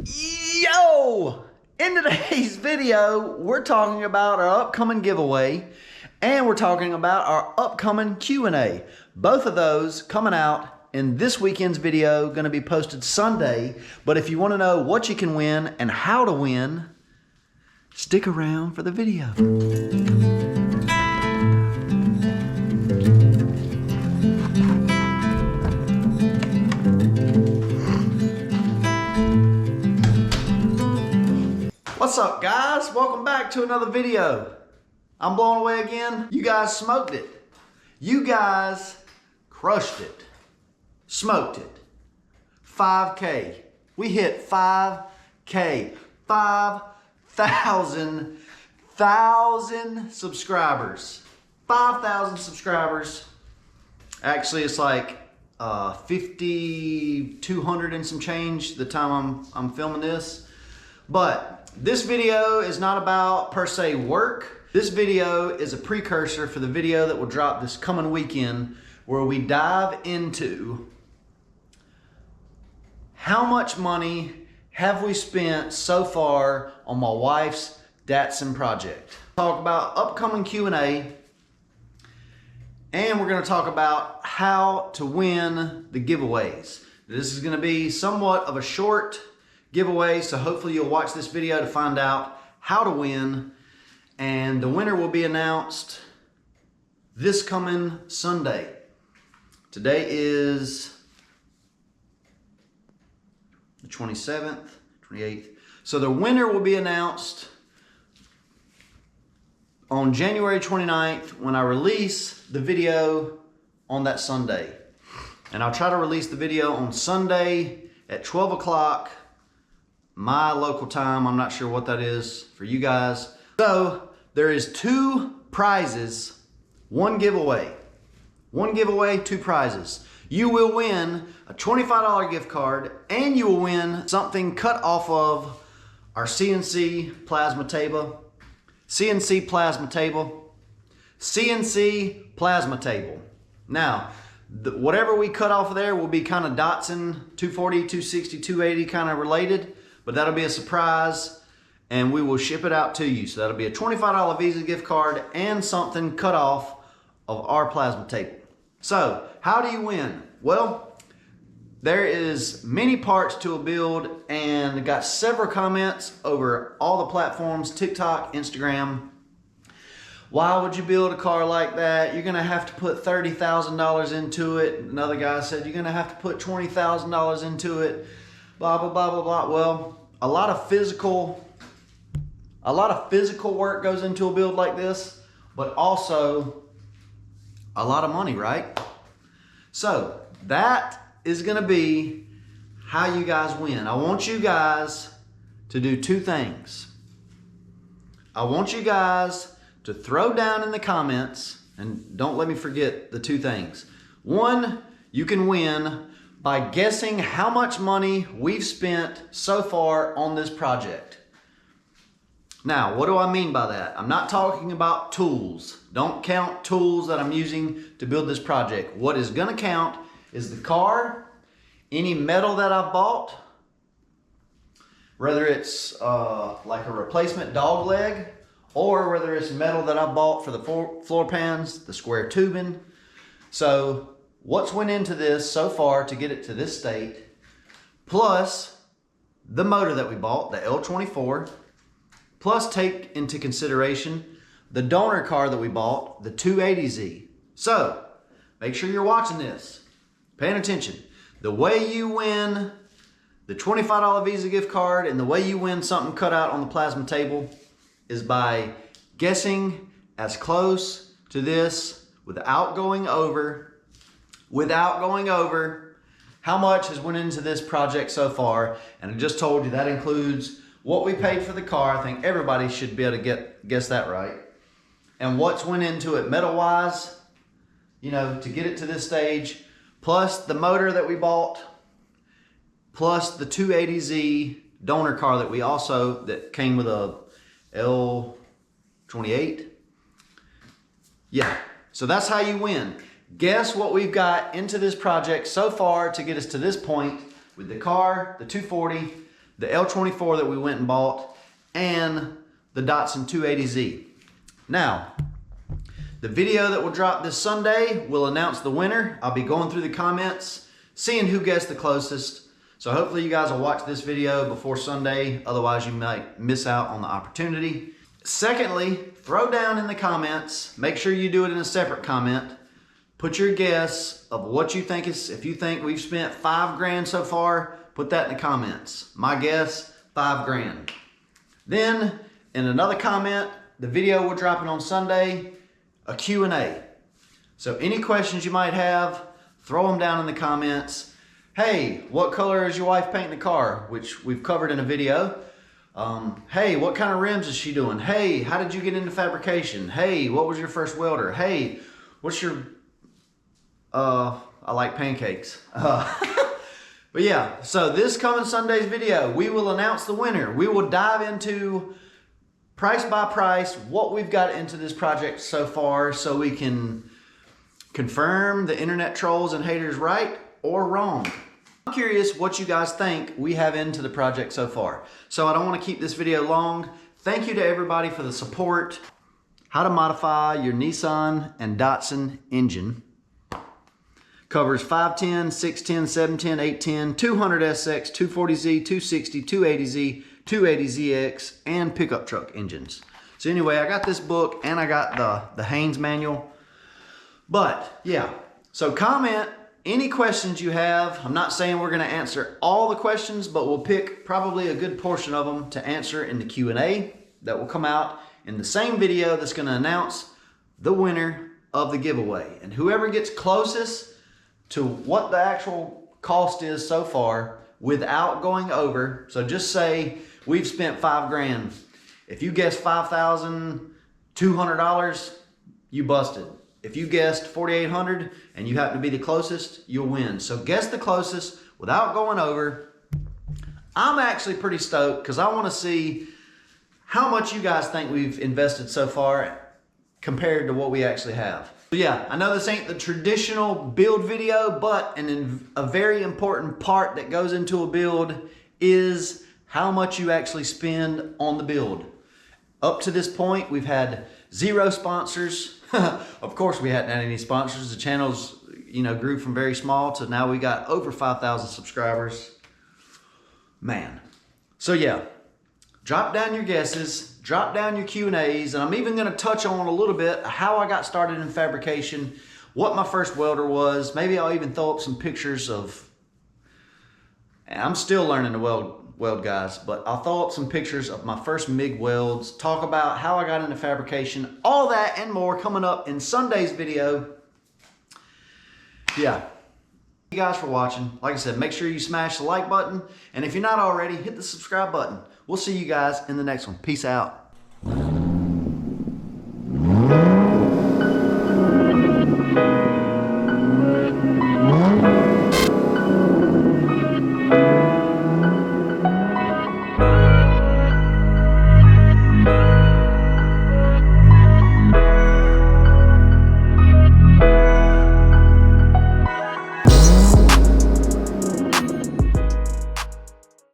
Yo! In today's video, we're talking about our upcoming giveaway and we're talking about our upcoming Q&A. Both of those coming out in this weekend's video, going to be posted Sunday. But if you want to know what you can win and how to win, stick around for the video. What's up, guys? Welcome back to another video. I'm blown away again. You guys smoked it. You guys crushed it. Smoked it. 5K. We hit 5K. 5,000 subscribers. 5,000 subscribers. Actually, it's like 5,200 and some change the time I'm filming this. But this video is not about per se work. This video is a precursor for the video that will drop this coming weekend, where we dive into how much money have we spent so far on my wife's Datsun project. Talk about upcoming Q&A, and we're going to talk about how to win the giveaways. This is going to be somewhat of a short giveaway, so hopefully you'll watch this video to find out how to win, and the winner will be announced this coming Sunday. Today is the 27th, 28th. So the winner will be announced on January 29th when I release the video on that Sunday. And I'll try to release the video on Sunday at 12 o'clock my local time. I'm not sure what that is for you guys. So there is 2 prizes, 1 giveaway. 1 giveaway, 2 prizes. You will win a $25 gift card, and you will win something cut off of our CNC plasma table. CNC plasma table. CNC plasma table. Now, whatever we cut off of there will be kind of Datsun 240, 260, 280 kind of related. But that'll be a surprise, and we will ship it out to you. So that'll be a $25 Visa gift card and something cut off of our plasma table. So how do you win? Well, there is many parts to a build, and got several comments over all the platforms, TikTok, Instagram. Why would you build a car like that? You're gonna have to put $30,000 into it. Another guy said you're gonna have to put $20,000 into it. Blah, blah, blah, blah, blah. Well, a lot of physical work goes into a build like this, but also a lot of money, right? So that is gonna be how you guys win. I want you guys to do 2 things. I want you guys to throw down in the comments, and don't let me forget the 2 things. 1, you can win by guessing how much money we've spent so far on this project. Now, what do I mean by that? I'm not talking about tools. Don't count tools that I'm using to build this project. What is gonna count is the car, any metal that I've bought, whether it's like a replacement dog leg, or whether it's metal that I bought for the floor pans, the square tubing. So what's went into this so far to get it to this state, plus the motor that we bought, the L24, plus take into consideration the donor car that we bought, the 280Z. So make sure you're watching this, paying attention. The way you win the $25 Visa gift card and the way you win something cut out on the plasma table is by guessing as close to this without going over how much has went into this project so far. And I just told you that includes what we paid for the car. I think everybody should be able to guess that right. And what's went into it metal wise, you know, to get it to this stage, plus the motor that we bought, plus the 280Z donor car that came with a L28. Yeah, so that's how you win. Guess what we've got into this project so far to get us to this point with the car, the 240, the L24 that we went and bought, and the Datsun 280Z. Now, the video that will drop this Sunday will announce the winner. I'll be going through the comments, seeing who guessed the closest. So hopefully you guys will watch this video before Sunday, otherwise you might miss out on the opportunity. Secondly, throw down in the comments, make sure you do it in a separate comment. Put your guess of what you think is, if you think we've spent $5 grand so far, put that in the comments. My guess, $5 grand. Then, in another comment, the video we're dropping on Sunday, a Q&A. So any questions you might have, throw them down in the comments. Hey, what color is your wife painting the car? Which we've covered in a video. Hey, what kind of rims is she doing? Hey, how did you get into fabrication? Hey, what was your first welder? Hey, what's your... I like pancakes. But yeah, so this coming Sunday's video, we will announce the winner. We will dive into price by price what we've got into this project so far, so we can confirm the internet trolls and haters right or wrong. I'm curious what you guys think we have into the project so far. So I don't want to keep this video long. Thank you to everybody for the support. How to modify your Nissan and Datsun engine. Covers 510, 610, 710, 810, 200SX, 240Z, 260, 280Z, 280ZX, and pickup truck engines. So anyway, I got this book and I got the Haynes manual. But yeah, so comment any questions you have. I'm not saying we're going to answer all the questions, but we'll pick probably a good portion of them to answer in the Q&A that will come out in the same video that's going to announce the winner of the giveaway. And whoever gets closest to what the actual cost is so far without going over, so just say we've spent $5 grand. If you guess $5,200, you busted. If you guessed $4,800 and you happen to be the closest, you'll win. So guess the closest without going over. I'm actually pretty stoked because I want to see how much you guys think we've invested so far compared to what we actually have. So yeah, I know this ain't the traditional build video, but a very important part that goes into a build is how much you actually spend on the build. Up to this point, we've had 0 sponsors. Of course, we hadn't had any sponsors. The channel's, grew from very small to now we got over 5,000 subscribers. Man. So yeah, drop down your guesses, drop down your Q&As, and I'm even going to touch on a little bit how I got started in fabrication, what my first welder was. Maybe I'll even throw up some pictures of, I'm still learning to weld guys, but I'll throw up some pictures of my first MIG welds, talk about how I got into fabrication, all that and more coming up in Sunday's video. Yeah. Thank you guys for watching. Like I said, make sure you smash the like button, and if you're not already, hit the subscribe button. We'll see you guys in the next one. Peace out.